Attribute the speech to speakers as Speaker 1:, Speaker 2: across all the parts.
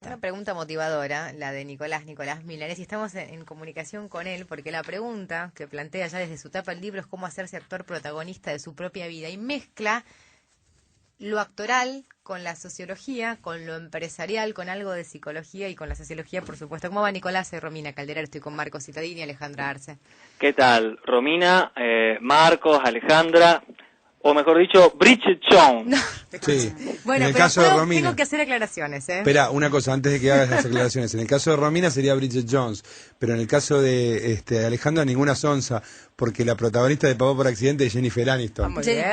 Speaker 1: Una pregunta motivadora, la de Nicolás Milanés, y estamos en comunicación con él porque la pregunta que plantea ya desde su tapa el libro es cómo hacerse actor protagonista de su propia vida y mezcla lo actoral con la sociología, con lo empresarial, con algo de psicología y con la sociología, por supuesto. ¿Cómo va, Nicolás? Soy Romina Calderar, estoy con Marcos Citadini y Alejandra Arce.
Speaker 2: ¿Qué tal? Romina, Marcos, Alejandra, o mejor dicho, Bridget Jones.
Speaker 1: No.
Speaker 3: Sí.
Speaker 1: Bueno,
Speaker 3: en el
Speaker 1: pero
Speaker 3: caso de Romina,
Speaker 1: tengo que hacer aclaraciones, ¿eh?
Speaker 3: Espera, una cosa, antes de que hagas las aclaraciones. En el caso de Romina sería Bridget Jones, pero en el caso de Alejandra, ninguna sonsa, porque la protagonista de Papá por accidente es Jennifer Aniston.
Speaker 1: Muy bien.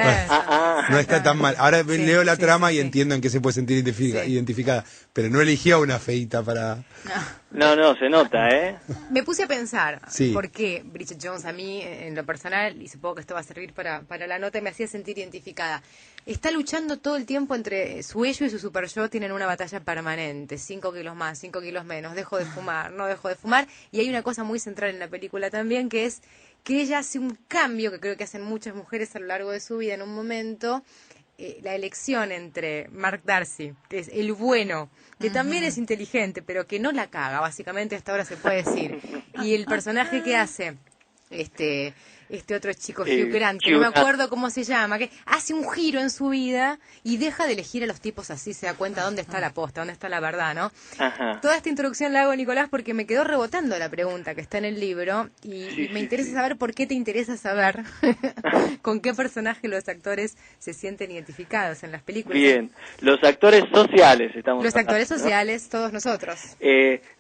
Speaker 3: No está tan mal. Ahora
Speaker 1: Sí,
Speaker 3: leo la
Speaker 1: sí,
Speaker 3: trama
Speaker 1: sí,
Speaker 3: y
Speaker 1: sí.
Speaker 3: entiendo en qué se puede sentir identificada, pero no eligió una feita para...
Speaker 2: No, se nota, ¿eh?
Speaker 1: Me puse a pensar,
Speaker 3: Sí.
Speaker 1: ¿por qué Bridget Jones a mí, en lo personal, y supongo que esto va a servir para la nota, me hacía sentir identificada? Está luchando todo el tiempo entre su ello y su super yo, tienen una batalla permanente, 5 kilos más, 5 kilos menos, dejo de fumar, no dejo de fumar, y hay una cosa muy central en la película también, que es que ella hace un cambio, que creo que hacen muchas mujeres a lo largo de su vida en un momento, la elección entre Mark Darcy, que es el bueno, que también es inteligente, pero que no la caga, básicamente hasta ahora se puede decir, y el personaje que hace este otro chico, Hugh Grant, que no me acuerdo cómo se llama, que hace un giro en su vida y deja de elegir a los tipos así, se da cuenta dónde está la posta, dónde está la verdad, ¿no?
Speaker 2: Ajá.
Speaker 1: Toda esta introducción la hago, Nicolás, porque me quedó rebotando la pregunta que está en el libro y me interesa saber por qué te interesa saber con qué personaje los actores se sienten identificados en las películas.
Speaker 2: Bien, los actores sociales estamos
Speaker 1: Los
Speaker 2: hablando,
Speaker 1: actores
Speaker 2: ¿no?
Speaker 1: sociales, todos nosotros.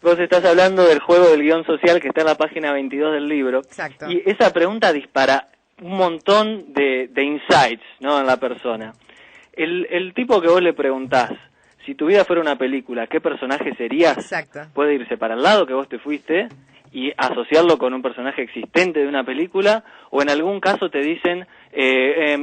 Speaker 2: Vos estás hablando del juego del guión social que está en la página 22 del libro.
Speaker 1: Exacto.
Speaker 2: Y esa pregunta dispara un montón de insights, ¿no? En la persona. El tipo que vos le preguntás, si tu vida fuera una película, ¿qué personaje serías?
Speaker 1: Exacto.
Speaker 2: Puede irse para el lado que vos te fuiste y asociarlo con un personaje existente de una película, o en algún caso te dicen,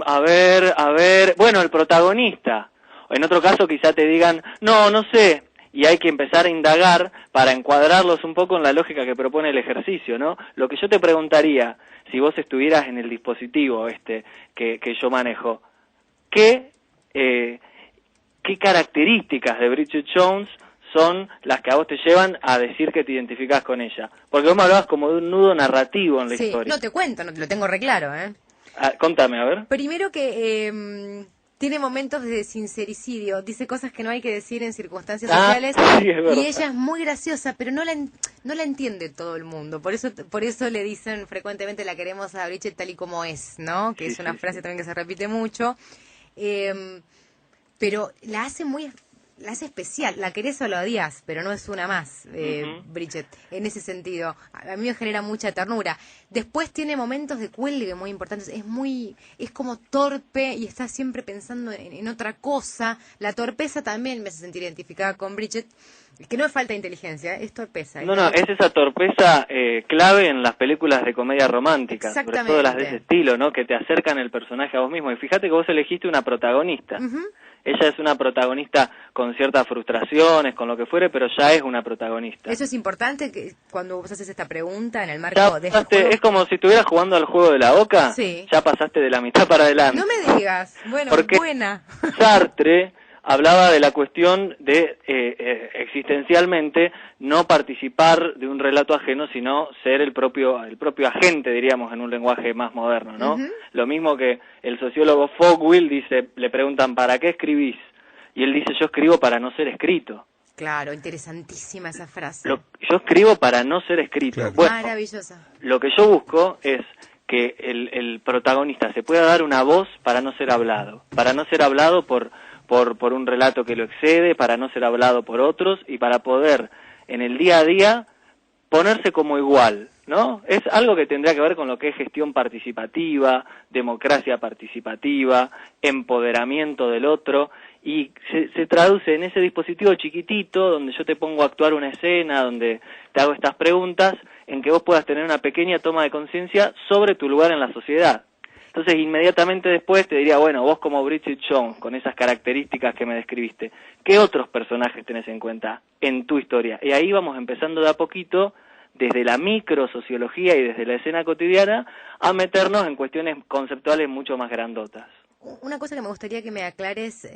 Speaker 2: a ver, bueno, el protagonista. O en otro caso quizá te digan, no sé, y hay que empezar a indagar para encuadrarlos un poco en la lógica que propone el ejercicio, ¿no? Lo que yo te preguntaría, si vos estuvieras en el dispositivo que yo manejo, ¿qué características de Bridget Jones son las que a vos te llevan a decir que te identificás con ella? Porque vos me hablabas como de un nudo narrativo en la historia.
Speaker 1: No te cuento, no te lo tengo re claro, ¿eh?
Speaker 2: Contame, a ver.
Speaker 1: Primero que tiene momentos de sincericidio, dice cosas que no hay que decir en circunstancias sociales,
Speaker 2: sí, es verdad.
Speaker 1: y ella es muy graciosa, pero no la entiende todo el mundo, por eso le dicen frecuentemente la queremos a Bridget tal y como es, ¿no? Que es una frase también que se repite mucho, pero la hace especial, la querés o la odias, pero no es una más, Bridget, en ese sentido. A mí me genera mucha ternura. Después tiene momentos de cuelgue muy importantes, es como torpe y está siempre pensando en otra cosa. La torpeza también me hace sentir identificada con Bridget, que no es falta de inteligencia, es torpeza.
Speaker 2: No, es esa torpeza clave en las películas de comedia romántica, sobre todo las de ese estilo, ¿no? Que te acercan el personaje a vos mismo. Y fíjate que vos elegiste una protagonista. Ella es una protagonista con ciertas frustraciones, con lo que fuere, pero ya es una protagonista.
Speaker 1: Eso es importante que cuando vos haces esta pregunta en el marco de este juego.
Speaker 2: Es como si estuvieras jugando al juego de la oca,
Speaker 1: Sí.
Speaker 2: Ya pasaste de la mitad para adelante.
Speaker 1: No me digas, bueno,
Speaker 2: porque
Speaker 1: buena.
Speaker 2: Sartre hablaba de la cuestión de existencialmente no participar de un relato ajeno, sino ser el propio agente, diríamos, en un lenguaje más moderno, ¿no? Lo mismo que el sociólogo Fogwill dice, le preguntan, ¿para qué escribís? Y él dice, yo escribo para no ser escrito.
Speaker 1: Claro, interesantísima esa frase.
Speaker 2: Yo escribo para no ser escrito.
Speaker 3: Claro.
Speaker 2: Bueno,
Speaker 1: Maravillosa.
Speaker 2: lo que yo busco es que el protagonista se pueda dar una voz para no ser hablado por un relato que lo excede, para no ser hablado por otros y para poder en el día a día ponerse como igual, ¿no? Es algo que tendría que ver con lo que es gestión participativa, democracia participativa, empoderamiento del otro, y se traduce en ese dispositivo chiquitito donde yo te pongo a actuar una escena, donde te hago estas preguntas, en que vos puedas tener una pequeña toma de conciencia sobre tu lugar en la sociedad. Entonces, inmediatamente después te diría, bueno, vos como Bridget Jones, con esas características que me describiste, ¿qué otros personajes tenés en cuenta en tu historia? Y ahí vamos empezando de a poquito, desde la microsociología y desde la escena cotidiana, a meternos en cuestiones conceptuales mucho más grandotas.
Speaker 1: Una cosa que me gustaría que me aclares,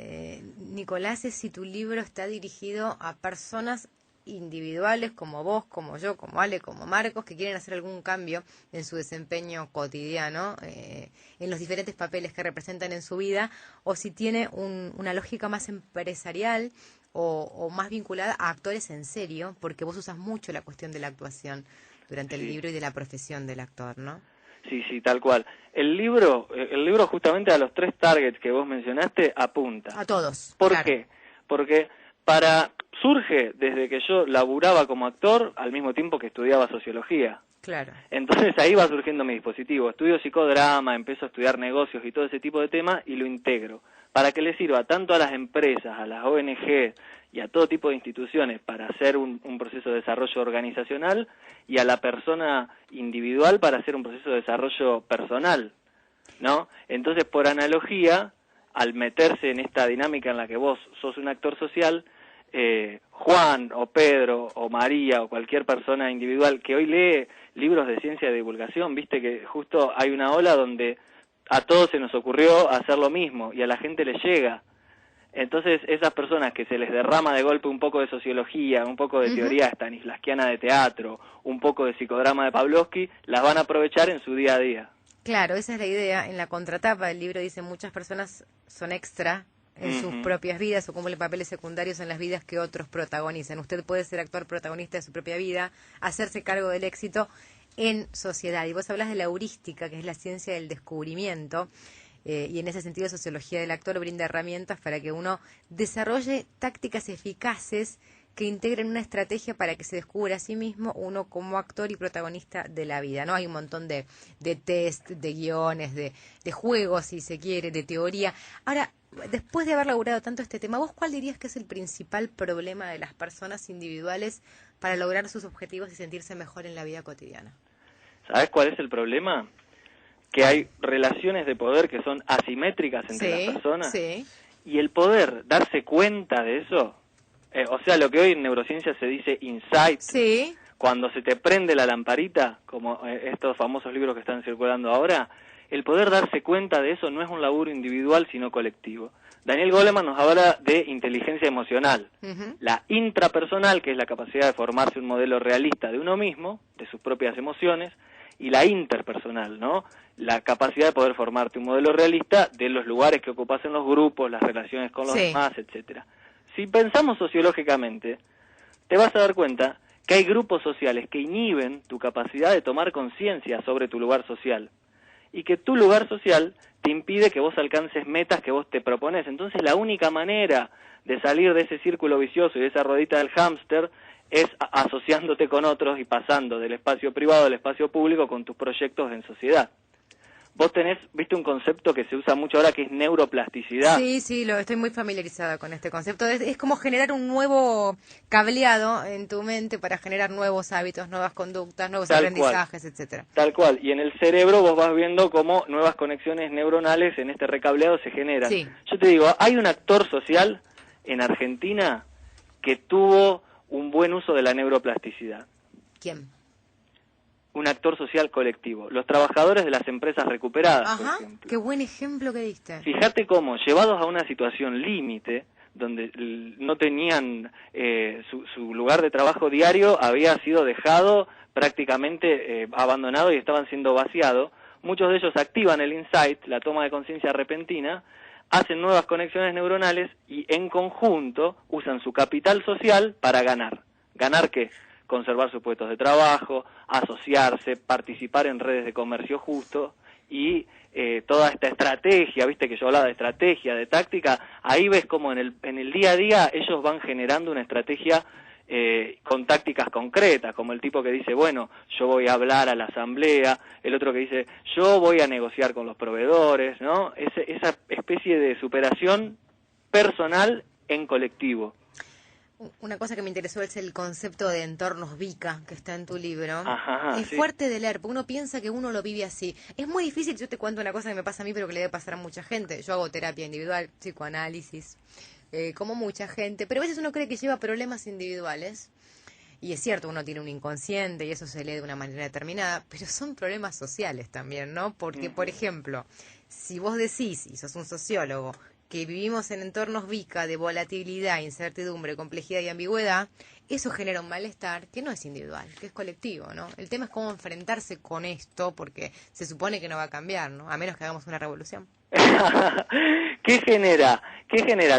Speaker 1: Nicolás, es si tu libro está dirigido a personas individuales como vos, como yo, como Ale, como Marcos, que quieren hacer algún cambio en su desempeño cotidiano, en los diferentes papeles que representan en su vida, o si tiene una lógica más empresarial o más vinculada a actores en serio, porque vos usas mucho la cuestión de la actuación durante el libro y de la profesión del actor, ¿no?
Speaker 2: Sí, sí, tal cual. El libro justamente a los 3 targets que vos mencionaste apunta.
Speaker 1: A todos.
Speaker 2: ¿Por
Speaker 1: claro.
Speaker 2: qué? Porque surge desde que yo laburaba como actor al mismo tiempo que estudiaba sociología.
Speaker 1: Claro.
Speaker 2: Entonces ahí va surgiendo mi dispositivo. Estudio psicodrama, empiezo a estudiar negocios y todo ese tipo de temas y lo integro para que le sirva tanto a las empresas, a las ONG y a todo tipo de instituciones para hacer un proceso de desarrollo organizacional y a la persona individual para hacer un proceso de desarrollo personal, ¿no? Entonces, por analogía, al meterse en esta dinámica en la que vos sos un actor social, Juan o Pedro o María o cualquier persona individual que hoy lee libros de ciencia de divulgación, viste que justo hay una ola donde a todos se nos ocurrió hacer lo mismo y a la gente le llega. Entonces esas personas que se les derrama de golpe un poco de sociología, un poco de teoría stanislavskiana de teatro, un poco de psicodrama de Pavlovsky, las van a aprovechar en su día a día.
Speaker 1: Claro, esa es la idea. En la contratapa del libro dice muchas personas son extra en sus propias vidas o cumplen papeles secundarios en las vidas que otros protagonizan. Usted puede ser actor protagonista de su propia vida, hacerse cargo del éxito en sociedad. Y vos hablas de la heurística, que es la ciencia del descubrimiento, y en ese sentido sociología del actor brinda herramientas para que uno desarrolle tácticas eficaces que integren una estrategia para que se descubra a sí mismo uno como actor y protagonista de la vida, ¿no? Hay un montón de test, de guiones, de juegos, si se quiere, de teoría. Ahora, después de haber laburado tanto este tema, ¿vos cuál dirías que es el principal problema de las personas individuales para lograr sus objetivos y sentirse mejor en la vida cotidiana?
Speaker 2: ¿Sabés cuál es el problema? Que hay relaciones de poder que son asimétricas entre las personas.
Speaker 1: Sí.
Speaker 2: Y el poder darse cuenta de eso, o sea, lo que hoy en neurociencia se dice insight,
Speaker 1: Sí.
Speaker 2: cuando se te prende la lamparita, como estos famosos libros que están circulando ahora, el poder darse cuenta de eso no es un laburo individual, sino colectivo. Daniel Goleman nos habla de inteligencia emocional, la intrapersonal, que es la capacidad de formarse un modelo realista de uno mismo, de sus propias emociones, y la interpersonal, ¿no? La capacidad de poder formarte un modelo realista de los lugares que ocupas en los grupos, las relaciones con los demás, etcétera. Si pensamos sociológicamente, te vas a dar cuenta que hay grupos sociales que inhiben tu capacidad de tomar conciencia sobre tu lugar social y que tu lugar social te impide que vos alcances metas que vos te propones. Entonces la única manera de salir de ese círculo vicioso y de esa ruedita del hámster es asociándote con otros y pasando del espacio privado al espacio público con tus proyectos en sociedad. Vos viste un concepto que se usa mucho ahora que es neuroplasticidad.
Speaker 1: Sí, estoy muy familiarizada con este concepto. Es como generar un nuevo cableado en tu mente para generar nuevos hábitos, nuevas conductas, nuevos aprendizajes, etcétera.
Speaker 2: Tal cual. Y en el cerebro vos vas viendo cómo nuevas conexiones neuronales en este recableado se generan.
Speaker 1: Sí.
Speaker 2: Yo te digo, hay un actor social en Argentina que tuvo un buen uso de la neuroplasticidad.
Speaker 1: ¿Quién?
Speaker 2: Un actor social colectivo. Los trabajadores de las empresas recuperadas, por ejemplo.
Speaker 1: Qué buen ejemplo que diste.
Speaker 2: Fíjate cómo, llevados a una situación límite, donde no tenían su lugar de trabajo diario, había sido dejado prácticamente abandonado y estaban siendo vaciados, muchos de ellos activan el insight, la toma de conciencia repentina, hacen nuevas conexiones neuronales y en conjunto usan su capital social para ganar. ¿Ganar qué? Conservar sus puestos de trabajo, asociarse, participar en redes de comercio justo y toda esta estrategia, viste que yo hablaba de estrategia, de táctica, ahí ves como en el día a día ellos van generando una estrategia con tácticas concretas, como el tipo que dice, bueno, yo voy a hablar a la asamblea, el otro que dice, yo voy a negociar con los proveedores, ¿no? Esa especie de superación personal en colectivo.
Speaker 1: Una cosa que me interesó es el concepto de entornos VICA que está en tu libro. Es
Speaker 2: sí.
Speaker 1: fuerte de leer, porque uno piensa que uno lo vive así. Es muy difícil, yo te cuento una cosa que me pasa a mí, pero que le debe pasar a mucha gente. Yo hago terapia individual, psicoanálisis, como mucha gente, pero a veces uno cree que lleva problemas individuales. Y es cierto, uno tiene un inconsciente y eso se lee de una manera determinada, pero son problemas sociales también, ¿no? Porque, por ejemplo, Si vos decís, y sos un sociólogo, que vivimos en entornos VICA de volatilidad, incertidumbre, complejidad y ambigüedad, eso genera un malestar que no es individual, que es colectivo, ¿no? El tema es cómo enfrentarse con esto, porque se supone que no va a cambiar, ¿no? A menos que hagamos una revolución.
Speaker 2: ¿Qué genera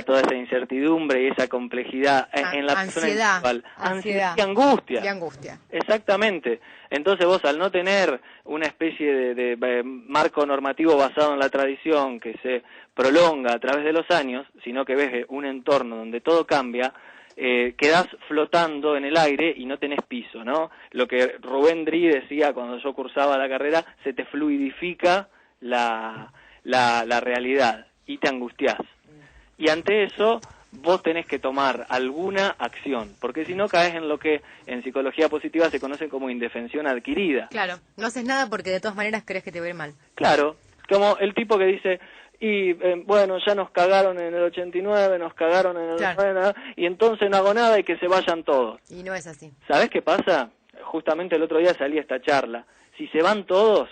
Speaker 2: toda esa incertidumbre y esa complejidad en la persona individual?
Speaker 1: Ansiedad
Speaker 2: y angustia.
Speaker 1: Y angustia.
Speaker 2: Exactamente. Entonces vos, al no tener una especie de marco normativo basado en la tradición que se prolonga a través de los años, sino que ves un entorno donde todo cambia, quedás flotando en el aire y no tenés piso, ¿no? Lo que Rubén Drí decía cuando yo cursaba la carrera, se te fluidifica la realidad y te angustiás. Y ante eso vos tenés que tomar alguna acción, porque si no caes en lo que en psicología positiva se conoce como indefensión adquirida.
Speaker 1: Claro, no haces nada porque de todas maneras crees que te va a ir mal.
Speaker 2: Claro, como el tipo que dice, y bueno, ya nos cagaron en el 89, nos cagaron en el 90, y entonces no hago nada y que se vayan todos.
Speaker 1: Y no es así.
Speaker 2: ¿Sabés qué pasa? Justamente el otro día salí a esta charla. Si se van todos,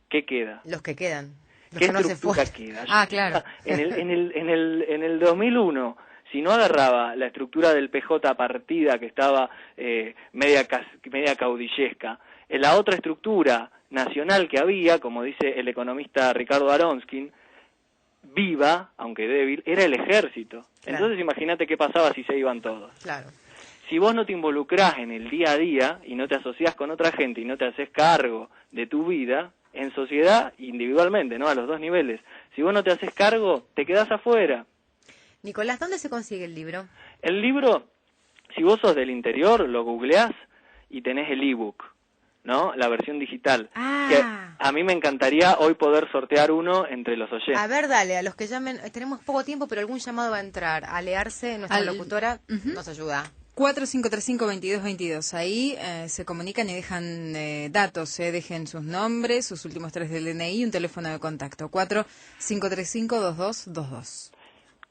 Speaker 2: ¿qué queda?
Speaker 1: Los que quedan.
Speaker 2: ¿Qué estructura queda?
Speaker 1: Ah, claro.
Speaker 2: En el 2001, si no agarraba la estructura del PJ partida que estaba media caudillesca, la otra estructura nacional que había, como dice el economista Ricardo Aronskin, viva, aunque débil, era el ejército. Claro. Entonces imagínate qué pasaba si se iban todos.
Speaker 1: Claro.
Speaker 2: Si vos no te involucrás en el día a día y no te asociás con otra gente y no te haces cargo de tu vida, en sociedad, individualmente, ¿no? A los dos niveles. Si vos no te haces cargo, te quedás afuera.
Speaker 1: Nicolás, ¿dónde se consigue el libro?
Speaker 2: El libro, si vos sos del interior, lo googleás y tenés el ebook, ¿no? La versión digital. Que a mí me encantaría hoy poder sortear uno entre los oyentes.
Speaker 1: A ver, dale, a los que llamen, tenemos poco tiempo, pero algún llamado va a entrar. Alearse, nuestra locutora, nos ayuda.
Speaker 4: 4535-2222. Ahí se comunican y dejan datos, dejen sus nombres, sus últimos 3 del DNI y un teléfono de contacto. 4535-2222.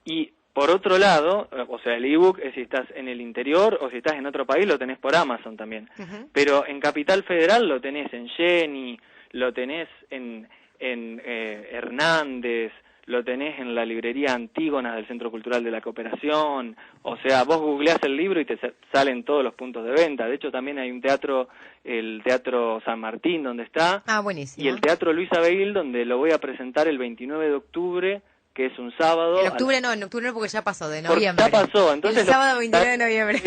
Speaker 2: Y por otro lado, o sea, el ebook es si estás en el interior o si estás en otro país, lo tenés por Amazon también. Pero en Capital Federal lo tenés en Jenny, lo tenés en Hernández, lo tenés en la librería Antígona del Centro Cultural de la Cooperación. O sea, vos googleás el libro y te salen todos los puntos de venta. De hecho, también hay un teatro, el Teatro San Martín, donde está.
Speaker 1: Ah, buenísimo.
Speaker 2: Y el Teatro Luis Abeil, donde lo voy a presentar el 29 de octubre, que es un sábado.
Speaker 1: En octubre no porque ya pasó, de noviembre.
Speaker 2: Ya pasó, entonces.
Speaker 1: El sábado 29 de noviembre.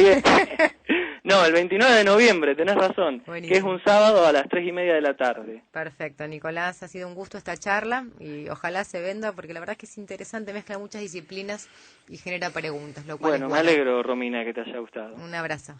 Speaker 2: No, el 29 de noviembre, tenés razón,
Speaker 1: Buenísimo.
Speaker 2: Que es un sábado a las 3:30 de la tarde.
Speaker 1: Perfecto, Nicolás, ha sido un gusto esta charla y ojalá se venda porque la verdad es que es interesante, mezcla muchas disciplinas y genera preguntas, lo cual
Speaker 2: Bueno,
Speaker 1: es
Speaker 2: me alegro, Romina, que te haya gustado.
Speaker 1: Un abrazo.